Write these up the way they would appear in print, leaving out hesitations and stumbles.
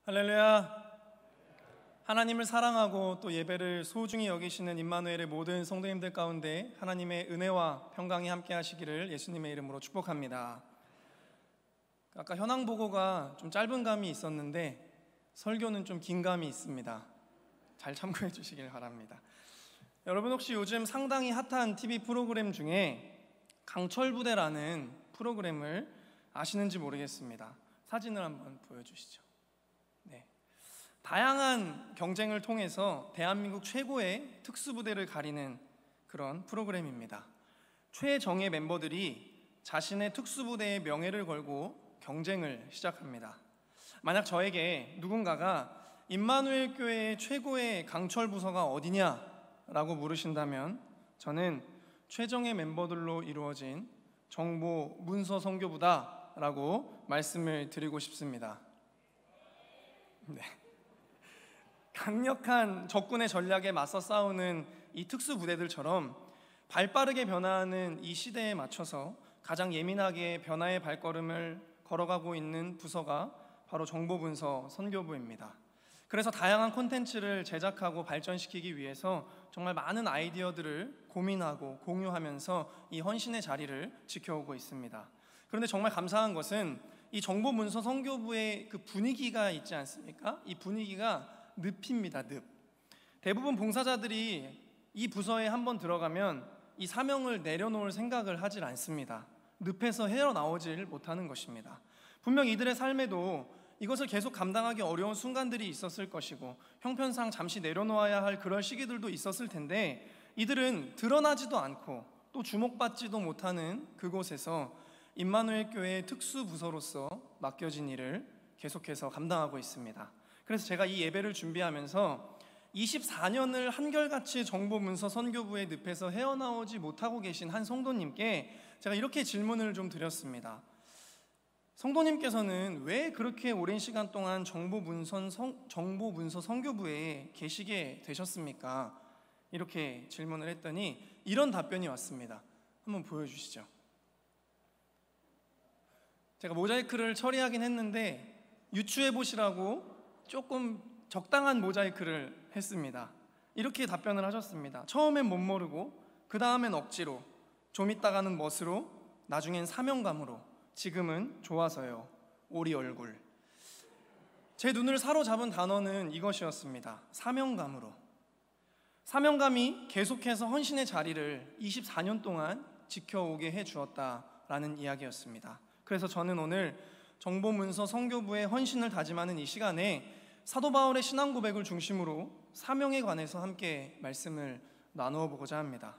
할렐루야. 하나님을 사랑하고 또 예배를 소중히 여기시는 임마누엘의 모든 성도님들 가운데 하나님의 은혜와 평강이 함께 하시기를 예수님의 이름으로 축복합니다. 아까 현황 보고가 좀 짧은 감이 있었는데 설교는 좀 긴 감이 있습니다. 잘 참고해 주시길 바랍니다. 여러분 혹시 요즘 상당히 핫한 TV 프로그램 중에 강철부대라는 프로그램을 아시는지 모르겠습니다. 사진을 한번 보여주시죠. 다양한 경쟁을 통해서 대한민국 최고의 특수부대를 가리는 그런 프로그램입니다. 최정예 멤버들이 자신의 특수부대의 명예를 걸고 경쟁을 시작합니다. 만약 저에게 누군가가 임마누엘 교회의 최고의 강철 부서가 어디냐라고 물으신다면 저는 최정예 멤버들로 이루어진 정보 문서 선교부다라고 말씀을 드리고 싶습니다. 강력한 적군의 전략에 맞서 싸우는 이 특수부대들처럼 발빠르게 변화하는 이 시대에 맞춰서 가장 예민하게 변화의 발걸음을 걸어가고 있는 부서가 바로 정보문서 선교부입니다. 그래서 다양한 콘텐츠를 제작하고 발전시키기 위해서 정말 많은 아이디어들을 고민하고 공유하면서 이 헌신의 자리를 지켜오고 있습니다. 그런데 정말 감사한 것은 이 정보문서 선교부의 그 분위기가 있지 않습니까? 이 분위기가 늪입니다. 늪. 대부분 봉사자들이 이 부서에 한번 들어가면 이 사명을 내려놓을 생각을 하질 않습니다. 늪에서 헤어나오질 못하는 것입니다. 분명 이들의 삶에도 이것을 계속 감당하기 어려운 순간들이 있었을 것이고 형편상 잠시 내려놓아야 할 그럴 시기들도 있었을 텐데 이들은 드러나지도 않고 또 주목받지도 못하는 그곳에서 임마누엘 교회의 특수부서로서 맡겨진 일을 계속해서 감당하고 있습니다. 그래서 제가 이 예배를 준비하면서 24년을 한결같이 정보문서 선교부의 늪에서 헤어나오지 못하고 계신 한 성도님께 제가 이렇게 질문을 좀 드렸습니다. 성도님께서는 왜 그렇게 오랜 시간 동안 정보문서 선교부에 계시게 되셨습니까? 이렇게 질문을 했더니 이런 답변이 왔습니다. 한번 보여주시죠. 제가 모자이크를 처리하긴 했는데 유추해 보시라고 조금 적당한 모자이크를 했습니다. 이렇게 답변을 하셨습니다. 처음엔 못 모르고 그 다음엔 억지로 좀 있다가는 멋으로 나중엔 사명감으로 지금은 좋아서요. 오리 얼굴. 제 눈을 사로잡은 단어는 이것이었습니다. 사명감으로. 사명감이 계속해서 헌신의 자리를 24년 동안 지켜오게 해주었다라는 이야기였습니다. 그래서 저는 오늘 정보문서 선교부의 헌신을 다짐하는 이 시간에 사도 바울의 신앙 고백을 중심으로 사명에 관해서 함께 말씀을 나누어 보고자 합니다.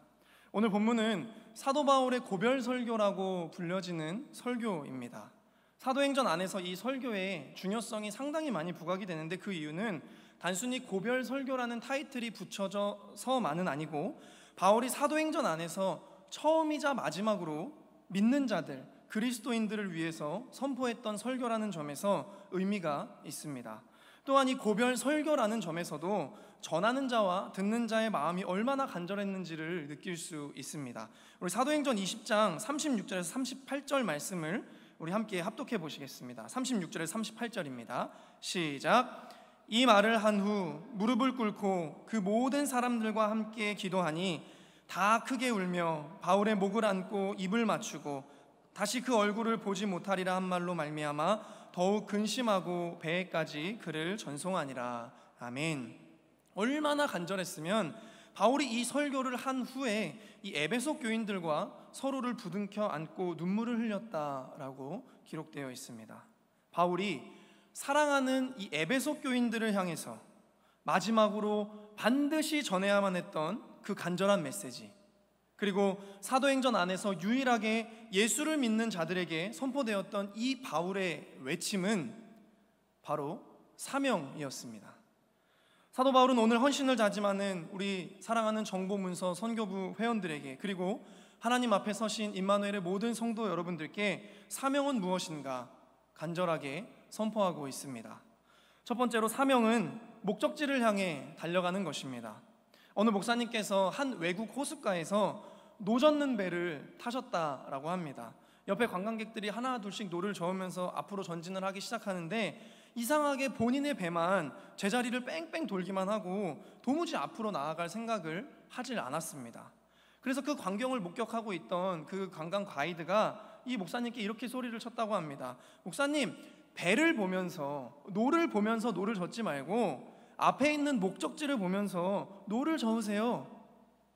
오늘 본문은 사도 바울의 고별 설교라고 불려지는 설교입니다. 사도행전 안에서 이 설교의 중요성이 상당히 많이 부각이 되는데 그 이유는 단순히 고별 설교라는 타이틀이 붙여져서만은 아니고 바울이 사도행전 안에서 처음이자 마지막으로 믿는 자들, 그리스도인들을 위해서 선포했던 설교라는 점에서 의미가 있습니다. 또한 이 고별 설교라는 점에서도 전하는 자와 듣는 자의 마음이 얼마나 간절했는지를 느낄 수 있습니다. 우리 사도행전 20장 36절에서 38절 말씀을 우리 함께 합독해 보시겠습니다. 36절에서 38절입니다. 시작. 이 말을 한 후 무릎을 꿇고 그 모든 사람들과 함께 기도하니 다 크게 울며 바울의 목을 안고 입을 맞추고 다시 그 얼굴을 보지 못하리라 한 말로 말미암아 더욱 근심하고 배에까지 그를 전송하니라. 아멘. 얼마나 간절했으면 바울이 이 설교를 한 후에 이 에베소 교인들과 서로를 부둥켜 안고 눈물을 흘렸다라고 기록되어 있습니다. 바울이 사랑하는 이 에베소 교인들을 향해서 마지막으로 반드시 전해야만 했던 그 간절한 메시지, 그리고 사도행전 안에서 유일하게 예수를 믿는 자들에게 선포되었던 이 바울의 외침은 바로 사명이었습니다. 사도 바울은 오늘 헌신을 다짐하는 우리 사랑하는 정보문서 선교부 회원들에게, 그리고 하나님 앞에 서신 임마누엘의 모든 성도 여러분들께 사명은 무엇인가 간절하게 선포하고 있습니다. 첫 번째로 사명은 목적지를 향해 달려가는 것입니다. 어느 목사님께서 한 외국 호숫가에서 노 젓는 배를 타셨다라고 합니다. 옆에 관광객들이 하나 둘씩 노를 저으면서 앞으로 전진을 하기 시작하는데 이상하게 본인의 배만 제자리를 뺑뺑 돌기만 하고 도무지 앞으로 나아갈 생각을 하질 않았습니다. 그래서 그 광경을 목격하고 있던 그 관광 가이드가 이 목사님께 이렇게 소리를 쳤다고 합니다. 목사님, 배를 보면서 노를 젓지 말고 앞에 있는 목적지를 보면서 노를 저으세요.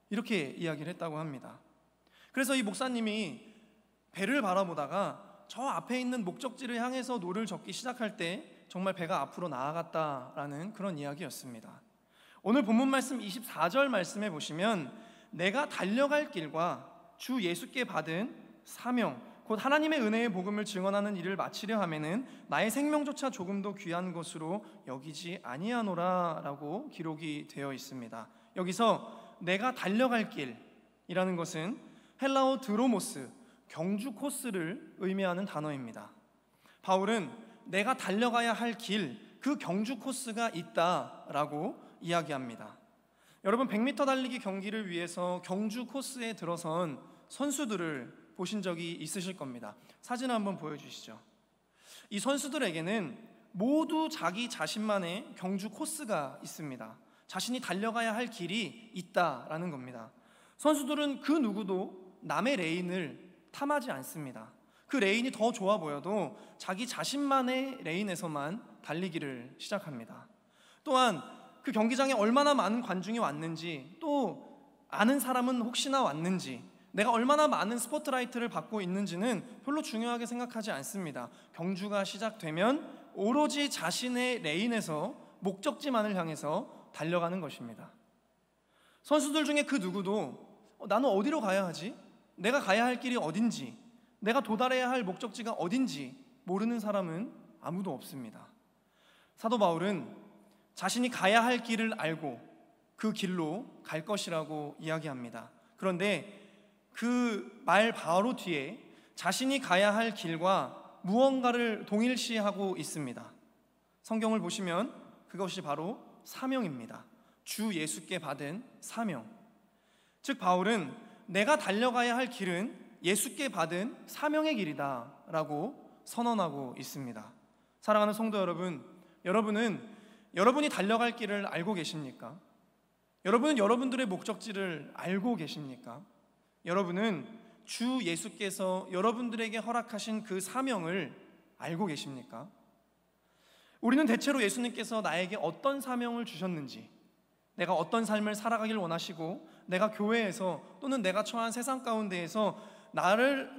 이렇게 이야기를 했다고 합니다. 그래서 이 목사님이 배를 바라보다가 저 앞에 있는 목적지를 향해서 노를 젓기 시작할 때 정말 배가 앞으로 나아갔다라는 그런 이야기였습니다. 오늘 본문 말씀 24절 말씀에 보시면 내가 달려갈 길과 주 예수께 받은 사명 곧 하나님의 은혜의 복음을 증언하는 일을 마치려 하면은 나의 생명조차 조금도 귀한 것으로 여기지 아니하노라 라고 기록이 되어 있습니다. 여기서 내가 달려갈 길이라는 것은 헬라어 드로모스, 경주 코스를 의미하는 단어입니다. 바울은 내가 달려가야 할 길, 그 경주 코스가 있다라고 이야기합니다. 여러분, 100m 달리기 경기를 위해서 경주 코스에 들어선 선수들을 보신 적이 있으실 겁니다. 사진 한번 보여주시죠. 이 선수들에게는 모두 자기 자신만의 경주 코스가 있습니다. 자신이 달려가야 할 길이 있다라는 겁니다. 선수들은 그 누구도 남의 레인을 탐하지 않습니다. 그 레인이 더 좋아 보여도 자기 자신만의 레인에서만 달리기를 시작합니다. 또한 그 경기장에 얼마나 많은 관중이 왔는지, 또 아는 사람은 혹시나 왔는지, 내가 얼마나 많은 스포트라이트를 받고 있는지는 별로 중요하게 생각하지 않습니다. 경주가 시작되면 오로지 자신의 레인에서 목적지만을 향해서 달려가는 것입니다. 선수들 중에 그 누구도 나는 어디로 가야 하지? 내가 가야 할 길이 어딘지, 내가 도달해야 할 목적지가 어딘지 모르는 사람은 아무도 없습니다. 사도 바울은 자신이 가야 할 길을 알고 그 길로 갈 것이라고 이야기합니다. 그런데 그 말 바로 뒤에 자신이 가야 할 길과 무언가를 동일시하고 있습니다. 성경을 보시면 그것이 바로 사명입니다. 주 예수께 받은 사명. 즉 바울은 내가 달려가야 할 길은 예수께 받은 사명의 길이다 라고 선언하고 있습니다. 사랑하는 성도 여러분, 여러분은 여러분이 달려갈 길을 알고 계십니까? 여러분은 여러분들의 목적지를 알고 계십니까? 여러분은 주 예수께서 여러분들에게 허락하신 그 사명을 알고 계십니까? 우리는 대체로 예수님께서 나에게 어떤 사명을 주셨는지, 내가 어떤 삶을 살아가길 원하시고, 내가 교회에서 또는 내가 처한 세상 가운데에서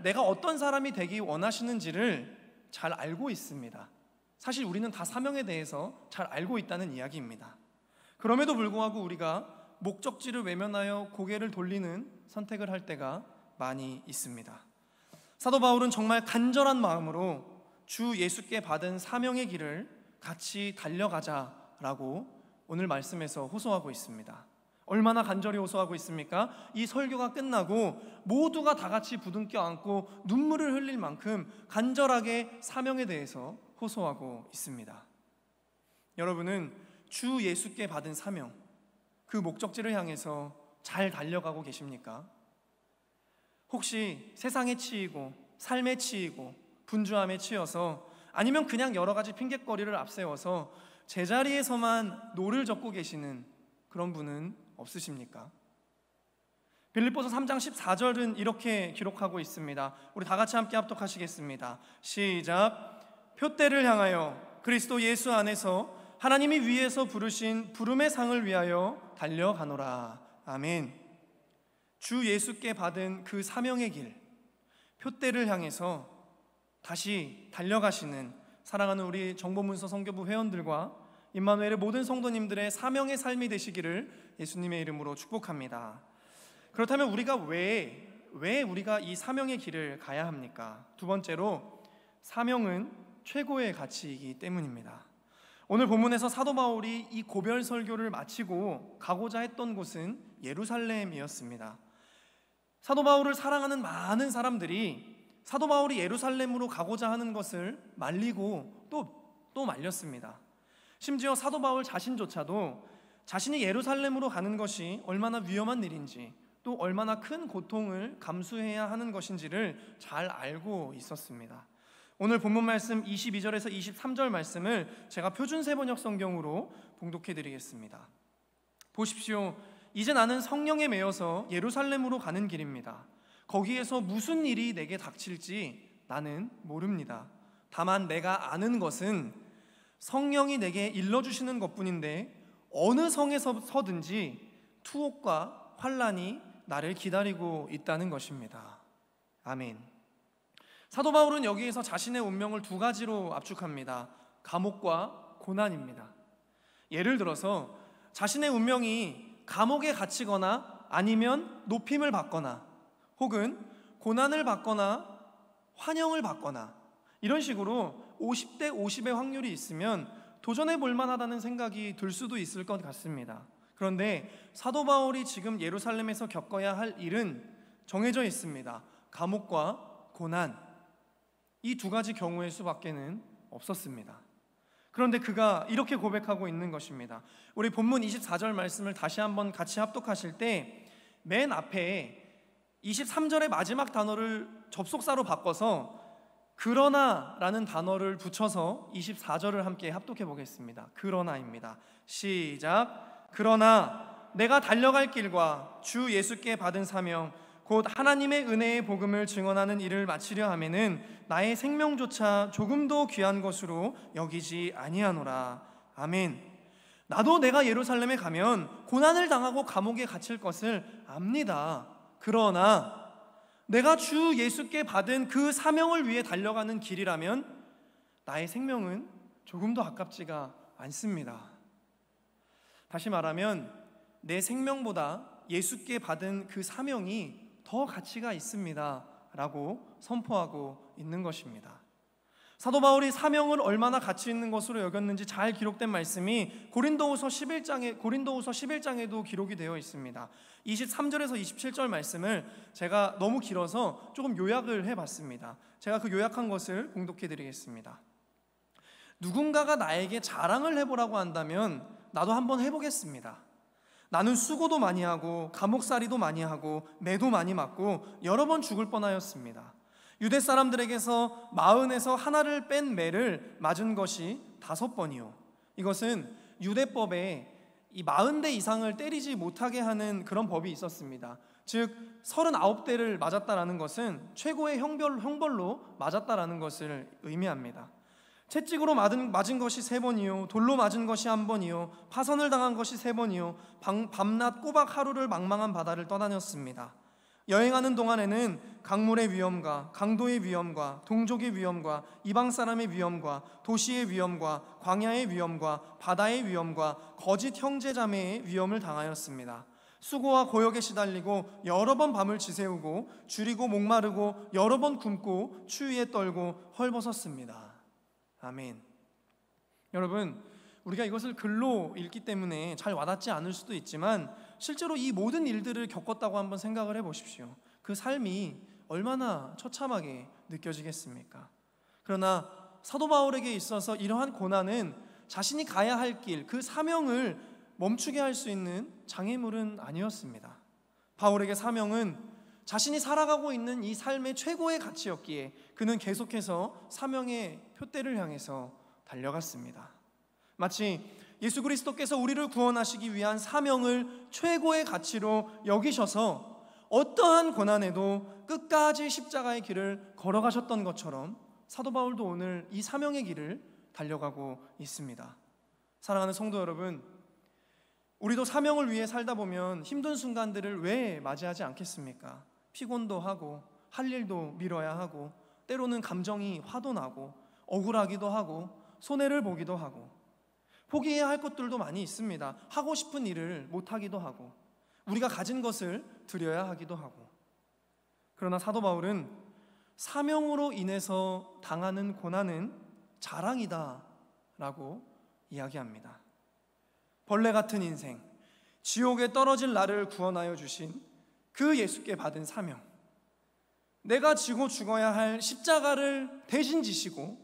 내가 어떤 사람이 되기 원하시는지를 잘 알고 있습니다. 사실 우리는 다 사명에 대해서 잘 알고 있다는 이야기입니다. 그럼에도 불구하고 우리가 목적지를 외면하여 고개를 돌리는 선택을 할 때가 많이 있습니다. 사도 바울은 정말 간절한 마음으로 주 예수께 받은 사명의 길을 같이 달려가자라고 오늘 말씀에서 호소하고 있습니다. 얼마나 간절히 호소하고 있습니까? 이 설교가 끝나고 모두가 다 같이 부둥켜 안고 눈물을 흘릴 만큼 간절하게 사명에 대해서 호소하고 있습니다. 여러분은 주 예수께 받은 사명, 그 목적지를 향해서 잘 달려가고 계십니까? 혹시 세상에 치이고 삶에 치이고 분주함에 치여서, 아니면 그냥 여러 가지 핑곗거리를 앞세워서 제자리에서만 노를 젓고 계시는 그런 분은 없으십니까? 빌립보서 3장 14절은 이렇게 기록하고 있습니다. 우리 다 같이 함께 합독하시겠습니다. 시작. 표대를 향하여 그리스도 예수 안에서 하나님이 위에서 부르신 부름의 상을 위하여 달려가노라. 아멘. 주 예수께 받은 그 사명의 길, 표대를 향해서 다시 달려가시는 사랑하는 우리 정보문서 성교부 회원들과 임마누엘의 모든 성도님들의 사명의 삶이 되시기를 예수님의 이름으로 축복합니다. 그렇다면 우리가 왜 우리가 이 사명의 길을 가야 합니까? 두 번째로, 사명은 최고의 가치이기 때문입니다. 오늘 본문에서 사도 바울이 이 고별 설교를 마치고 가고자 했던 곳은 예루살렘이었습니다. 사도 바울을 사랑하는 많은 사람들이 사도 바울이 예루살렘으로 가고자 하는 것을 말리고 또 말렸습니다. 심지어 사도 바울 자신조차도 자신이 예루살렘으로 가는 것이 얼마나 위험한 일인지, 또 얼마나 큰 고통을 감수해야 하는 것인지를 잘 알고 있었습니다. 오늘 본문 말씀 22절에서 23절 말씀을 제가 표준 세번역 성경으로 봉독해 드리겠습니다. 보십시오. 이제 나는 성령에 매여서 예루살렘으로 가는 길입니다. 거기에서 무슨 일이 내게 닥칠지 나는 모릅니다. 다만 내가 아는 것은 성령이 내게 일러주시는 것뿐인데 어느 성에서 서든지 투옥과 환난이 나를 기다리고 있다는 것입니다. 아멘. 사도 바울은 여기에서 자신의 운명을 두 가지로 압축합니다. 감옥과 고난입니다. 예를 들어서 자신의 운명이 감옥에 갇히거나 아니면 높임을 받거나 혹은 고난을 받거나 환영을 받거나 이런 식으로 50대 50의 확률이 있으면 도전해 볼 만하다는 생각이 들 수도 있을 것 같습니다. 그런데 사도 바울이 지금 예루살렘에서 겪어야 할 일은 정해져 있습니다. 감옥과 고난, 이 두 가지 경우의 수밖에는 없었습니다. 그런데 그가 이렇게 고백하고 있는 것입니다. 우리 본문 24절 말씀을 다시 한번 같이 합독하실 때 맨 앞에 23절의 마지막 단어를 접속사로 바꿔서 그러나라는 단어를 붙여서 24절을 함께 합독해 보겠습니다. 그러나입니다. 시작. 그러나 내가 달려갈 길과 주 예수께 받은 사명 곧 하나님의 은혜의 복음을 증언하는 일을 마치려 하면은 나의 생명조차 조금도 귀한 것으로 여기지 아니하노라. 아멘. 나도 내가 예루살렘에 가면 고난을 당하고 감옥에 갇힐 것을 압니다. 그러나 내가 주 예수께 받은 그 사명을 위해 달려가는 길이라면 나의 생명은 조금도 아깝지가 않습니다. 다시 말하면 내 생명보다 예수께 받은 그 사명이 더 가치가 있습니다 라고 선포하고 있는 것입니다. 사도 바울이 사명을 얼마나 가치 있는 것으로 여겼는지 잘 기록된 말씀이 고린도후서 11장에도 기록이 되어 있습니다. 23절에서 27절 말씀을 제가 너무 길어서 조금 요약을 해봤습니다. 제가 그 요약한 것을 봉독해 드리겠습니다. 누군가가 나에게 자랑을 해보라고 한다면 나도 한번 해보겠습니다. 나는 수고도 많이 하고 감옥살이도 많이 하고 매도 많이 맞고 여러 번 죽을 뻔하였습니다. 유대 사람들에게서 40에서 하나를 뺀 매를 맞은 것이 5번이요. 이것은 유대법에 이 40대 이상을 때리지 못하게 하는 그런 법이 있었습니다. 즉 39대를 맞았다라는 것은 최고의 형벌로 맞았다라는 것을 의미합니다. 채찍으로 맞은 것이 3번이요 돌로 맞은 것이 1번이요 파선을 당한 것이 3번이요 밤낮 꼬박 하루를 망망한 바다를 떠다녔습니다. 여행하는 동안에는 강물의 위험과 강도의 위험과 동족의 위험과 이방 사람의 위험과 도시의 위험과 광야의 위험과 바다의 위험과 거짓 형제자매의 위험을 당하였습니다. 수고와 고역에 시달리고 여러 번 밤을 지새우고 줄이고 목마르고 여러 번 굶고 추위에 떨고 헐벗었습니다. 아멘. 여러분, 우리가 이것을 글로 읽기 때문에 잘 와닿지 않을 수도 있지만 실제로 이 모든 일들을 겪었다고 한번 생각을 해보십시오. 그 삶이 얼마나 처참하게 느껴지겠습니까? 그러나 사도 바울에게 있어서 이러한 고난은 자신이 가야 할 길, 그 사명을 멈추게 할 수 있는 장애물은 아니었습니다. 바울에게 사명은 자신이 살아가고 있는 이 삶의 최고의 가치였기에 그는 계속해서 사명의 표대를 향해서 달려갔습니다. 마치 예수 그리스도께서 우리를 구원하시기 위한 사명을 최고의 가치로 여기셔서 어떠한 고난에도 끝까지 십자가의 길을 걸어가셨던 것처럼 사도 바울도 오늘 이 사명의 길을 달려가고 있습니다. 사랑하는 성도 여러분, 우리도 사명을 위해 살다 보면 힘든 순간들을 왜 맞이하지 않겠습니까? 피곤도 하고 할 일도 미뤄야 하고 때로는 감정이 화도 나고 억울하기도 하고 손해를 보기도 하고 포기해야 할 것들도 많이 있습니다. 하고 싶은 일을 못하기도 하고 우리가 가진 것을 드려야 하기도 하고. 그러나 사도 바울은 사명으로 인해서 당하는 고난은 자랑이다 라고 이야기합니다. 벌레 같은 인생, 지옥에 떨어질 나를 구원하여 주신 그 예수께 받은 사명, 내가 지고 죽어야 할 십자가를 대신 지시고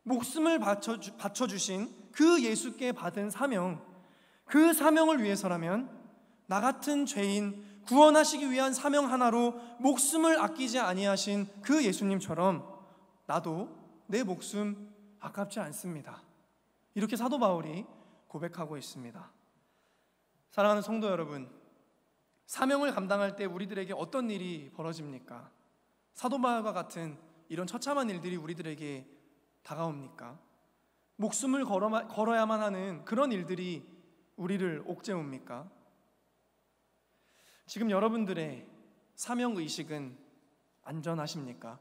목숨을 바쳐주신 그 예수께 받은 사명, 그 사명을 위해서라면 나 같은 죄인 구원하시기 위한 사명 하나로 목숨을 아끼지 아니하신 그 예수님처럼 나도 내 목숨 아깝지 않습니다. 이렇게 사도 바울이 고백하고 있습니다. 사랑하는 성도 여러분, 사명을 감당할 때 우리들에게 어떤 일이 벌어집니까? 사도 바울과 같은 이런 처참한 일들이 우리들에게 다가옵니까? 목숨을 걸어야만 하는 그런 일들이 우리를 옥죄옵니까? 지금 여러분들의 사명의식은 안전하십니까?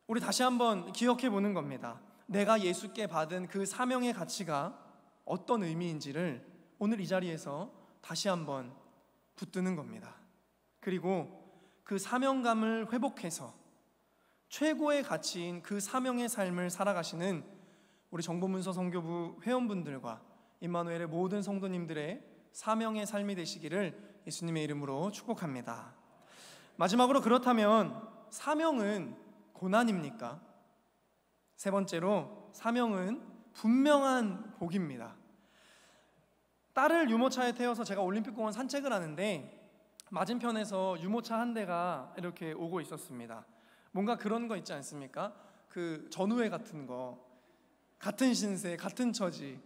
우리 다시 한번 기억해 보는 겁니다. 내가 예수께 받은 그 사명의 가치가 어떤 의미인지를 오늘 이 자리에서 다시 한번 붙드는 겁니다. 그리고 그 사명감을 회복해서 최고의 가치인 그 사명의 삶을 살아가시는 우리 정보문서 선교부 회원분들과 임마누엘의 모든 성도님들의 사명의 삶이 되시기를 예수님의 이름으로 축복합니다. 마지막으로, 그렇다면 사명은 고난입니까? 세 번째로, 사명은 분명한 복입니다. 딸을 유모차에 태워서 제가 올림픽공원 산책을 하는데 맞은편에서 유모차 한 대가 이렇게 오고 있었습니다. 뭔가 그런 거 있지 않습니까? 그 전우회 같은 거, 같은 신세, 같은 처지.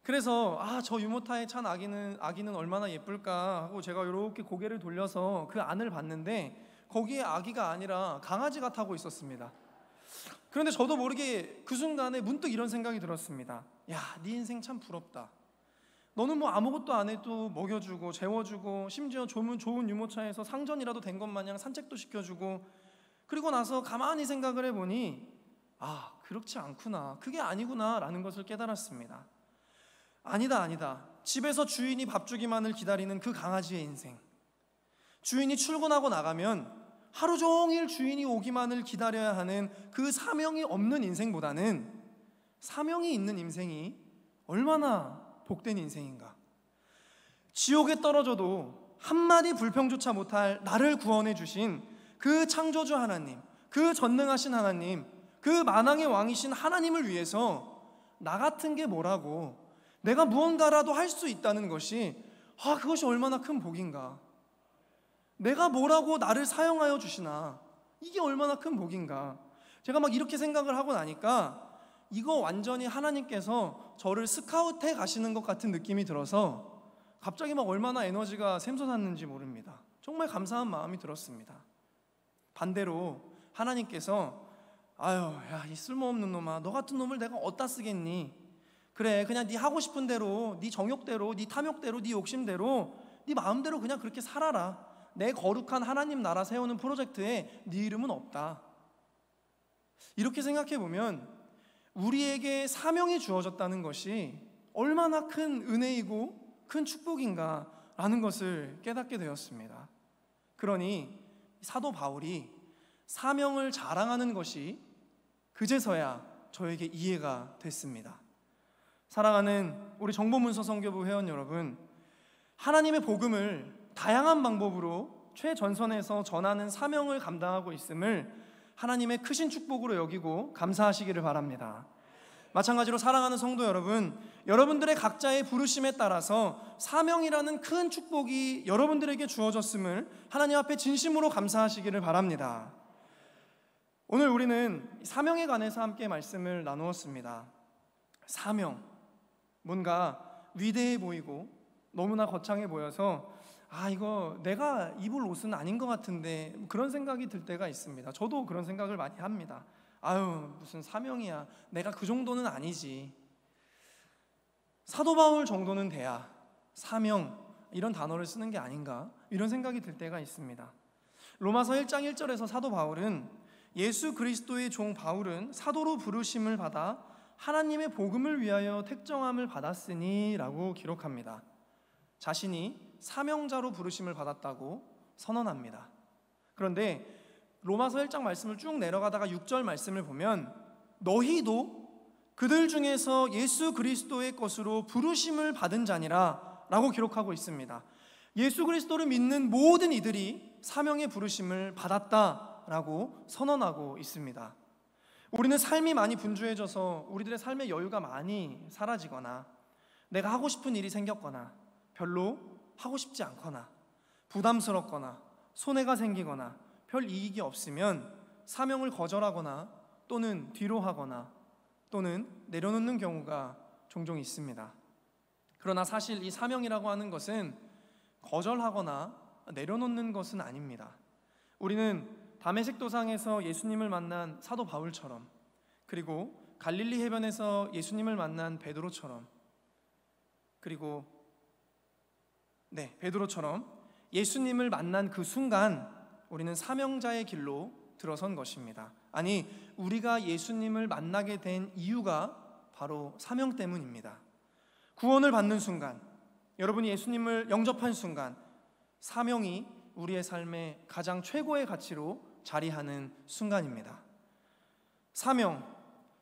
그래서 저 유모차에 찬 아기는 얼마나 예쁠까 하고 제가 이렇게 고개를 돌려서 그 안을 봤는데 거기에 아기가 아니라 강아지가 타고 있었습니다. 그런데 저도 모르게 그 순간에 문득 이런 생각이 들었습니다. 야, 네 인생 참 부럽다. 너는 뭐 아무것도 안 해도 먹여주고 재워주고 심지어 좋은 유모차에서 상전이라도 된 것 마냥 산책도 시켜주고, 그리고 나서 가만히 생각을 해보니 그렇지 않구나, 그게 아니구나 라는 것을 깨달았습니다. 아니다. 집에서 주인이 밥 주기만을 기다리는 그 강아지의 인생, 주인이 출근하고 나가면 하루 종일 주인이 오기만을 기다려야 하는 그 사명이 없는 인생보다는 사명이 있는 인생이 얼마나 복된 인생인가. 지옥에 떨어져도 한마디 불평조차 못할 나를 구원해 주신 그 창조주 하나님, 그 전능하신 하나님, 그 만왕의 왕이신 하나님을 위해서 나 같은 게 뭐라고, 내가 무언가라도 할 수 있다는 것이 그것이 얼마나 큰 복인가. 내가 뭐라고 나를 사용하여 주시나, 이게 얼마나 큰 복인가. 제가 막 이렇게 생각을 하고 나니까 이거 완전히 하나님께서 저를 스카우트해 가시는 것 같은 느낌이 들어서 갑자기 막 얼마나 에너지가 샘솟았는지 모릅니다. 정말 감사한 마음이 들었습니다. 반대로 하나님께서 야, 이 쓸모없는 놈아, 너 같은 놈을 내가 어디다 쓰겠니? 그래, 그냥 네 하고 싶은 대로, 네 정욕대로, 네 탐욕대로, 네 욕심대로, 네 마음대로 그냥 그렇게 살아라. 내 거룩한 하나님 나라 세우는 프로젝트에 네 이름은 없다. 이렇게 생각해 보면 우리에게 사명이 주어졌다는 것이 얼마나 큰 은혜이고 큰 축복인가 라는 것을 깨닫게 되었습니다. 그러니 사도 바울이 사명을 자랑하는 것이 그제서야 저에게 이해가 됐습니다. 사랑하는 우리 정보문서 선교부 회원 여러분, 하나님의 복음을 다양한 방법으로 최전선에서 전하는 사명을 감당하고 있음을 하나님의 크신 축복으로 여기고 감사하시기를 바랍니다. 마찬가지로 사랑하는 성도 여러분, 여러분들의 각자의 부르심에 따라서 사명이라는 큰 축복이 여러분들에게 주어졌음을 하나님 앞에 진심으로 감사하시기를 바랍니다. 오늘 우리는 사명에 관해서 함께 말씀을 나누었습니다. 사명, 뭔가 위대해 보이고 너무나 거창해 보여서 이거 내가 입을 옷은 아닌 것 같은데 그런 생각이 들 때가 있습니다. 저도 그런 생각을 많이 합니다. 무슨 사명이야, 내가 그 정도는 아니지. 사도 바울 정도는 돼야 사명 이런 단어를 쓰는 게 아닌가, 이런 생각이 들 때가 있습니다. 로마서 1장 1절에서 사도 바울은 예수 그리스도의 종 바울은 사도로 부르심을 받아 하나님의 복음을 위하여 택정함을 받았으니 라고 기록합니다. 자신이 사명자로 부르심을 받았다고 선언합니다. 그런데 로마서 1장 말씀을 쭉 내려가다가 6절 말씀을 보면 너희도 그들 중에서 예수 그리스도의 것으로 부르심을 받은 자니라 라고 기록하고 있습니다. 예수 그리스도를 믿는 모든 이들이 사명의 부르심을 받았다라고 선언하고 있습니다. 우리는 삶이 많이 분주해져서 우리들의 삶의 여유가 많이 사라지거나 내가 하고 싶은 일이 생겼거나 별로 하고 싶지 않거나 부담스럽거나 손해가 생기거나 별 이익이 없으면 사명을 거절하거나 또는 뒤로 하거나 또는 내려놓는 경우가 종종 있습니다. 그러나 사실 이 사명이라고 하는 것은 거절하거나 내려놓는 것은 아닙니다. 우리는 다메섹 도상에서 예수님을 만난 사도 바울처럼, 그리고 갈릴리 해변에서 예수님을 만난 베드로처럼, 그리고 베드로처럼 예수님을 만난 그 순간 우리는 사명자의 길로 들어선 것입니다. 아니, 우리가 예수님을 만나게 된 이유가 바로 사명 때문입니다. 구원을 받는 순간, 여러분이 예수님을 영접한 순간, 사명이 우리의 삶의 가장 최고의 가치로 자리하는 순간입니다. 사명,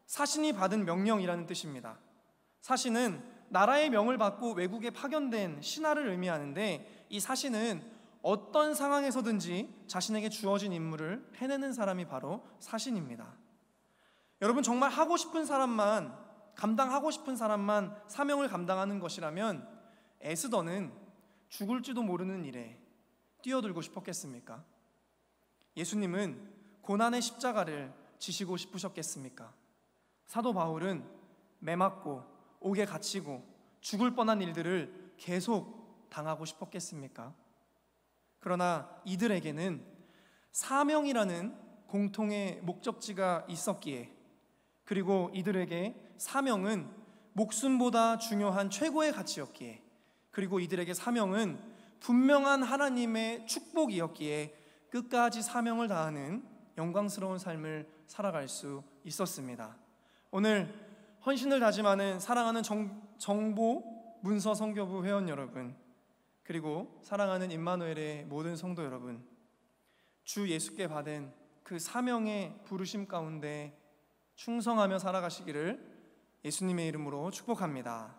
사신이 받은 명령이라는 뜻입니다. 사신은 나라의 명을 받고 외국에 파견된 신하를 의미하는데, 이 사신은 어떤 상황에서든지 자신에게 주어진 임무를 해내는 사람이 바로 사신입니다. 여러분, 정말 하고 싶은 사람만, 감당하고 싶은 사람만 사명을 감당하는 것이라면 에스더는 죽을지도 모르는 일에 뛰어들고 싶었겠습니까? 예수님은 고난의 십자가를 지시고 싶으셨겠습니까? 사도 바울은 매맞고 옥에 갇히고 죽을 뻔한 일들을 계속 당하고 싶었겠습니까? 그러나 이들에게는 사명이라는 공통의 목적지가 있었기에, 그리고 이들에게 사명은 목숨보다 중요한 최고의 가치였기에, 그리고 이들에게 사명은 분명한 하나님의 축복이었기에 끝까지 사명을 다하는 영광스러운 삶을 살아갈 수 있었습니다. 오늘 헌신을 다짐하는 사랑하는 정보 문서 선교부 회원 여러분, 그리고 사랑하는 임마누엘의 모든 성도 여러분, 주 예수께 받은 그 사명의 부르심 가운데 충성하며 살아가시기를 예수님의 이름으로 축복합니다.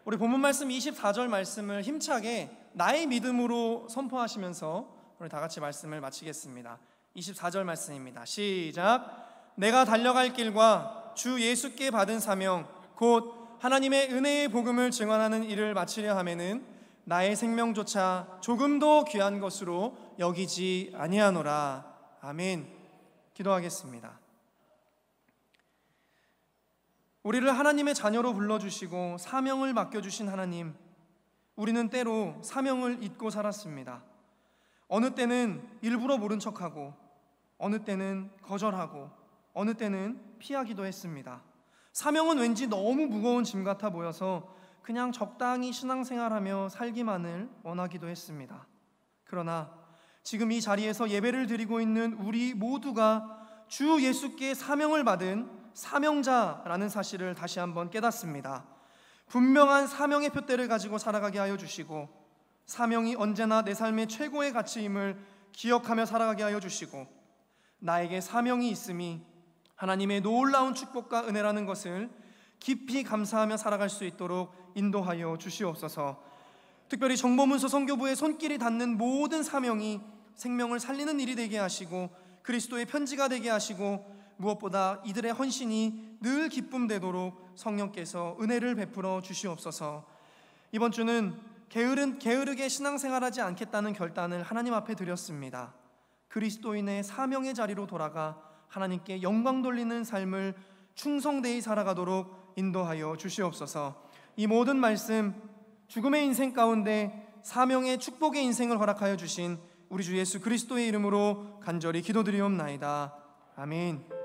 우리 본문 말씀 24절 말씀을 힘차게 나의 믿음으로 선포하시면서 우리 다 같이 말씀을 마치겠습니다. 24절 말씀입니다. 시작. 내가 달려갈 길과 주 예수께 받은 사명 곧 하나님의 은혜의 복음을 증언하는 일을 마치려 하면은 나의 생명조차 조금도 귀한 것으로 여기지 아니하노라. 아멘. 기도하겠습니다. 우리를 하나님의 자녀로 불러주시고 사명을 맡겨주신 하나님, 우리는 때로 사명을 잊고 살았습니다. 어느 때는 일부러 모른 척하고, 어느 때는 거절하고, 어느 때는 피하기도 했습니다. 사명은 왠지 너무 무거운 짐 같아 보여서 그냥 적당히 신앙생활하며 살기만을 원하기도 했습니다. 그러나 지금 이 자리에서 예배를 드리고 있는 우리 모두가 주 예수께 사명을 받은 사명자라는 사실을 다시 한번 깨닫습니다. 분명한 사명의 표대를 가지고 살아가게 하여 주시고, 사명이 언제나 내 삶의 최고의 가치임을 기억하며 살아가게 하여 주시고, 나에게 사명이 있음이 하나님의 놀라운 축복과 은혜라는 것을 깊이 감사하며 살아갈 수 있도록 인도하여 주시옵소서. 특별히 정보문서 선교부의 손길이 닿는 모든 사명이 생명을 살리는 일이 되게 하시고, 그리스도의 편지가 되게 하시고, 무엇보다 이들의 헌신이 늘 기쁨되도록 성령께서 은혜를 베풀어 주시옵소서. 이번 주는 게으르게 신앙생활하지 않겠다는 결단을 하나님 앞에 드렸습니다. 그리스도인의 사명의 자리로 돌아가 하나님께 영광 돌리는 삶을 충성되이 살아가도록 인도하여 주시옵소서. 이 모든 말씀, 죽음의 인생 가운데 사명의 축복의 인생을 허락하여 주신 우리 주 예수 그리스도의 이름으로 간절히 기도드리옵나이다. 아멘.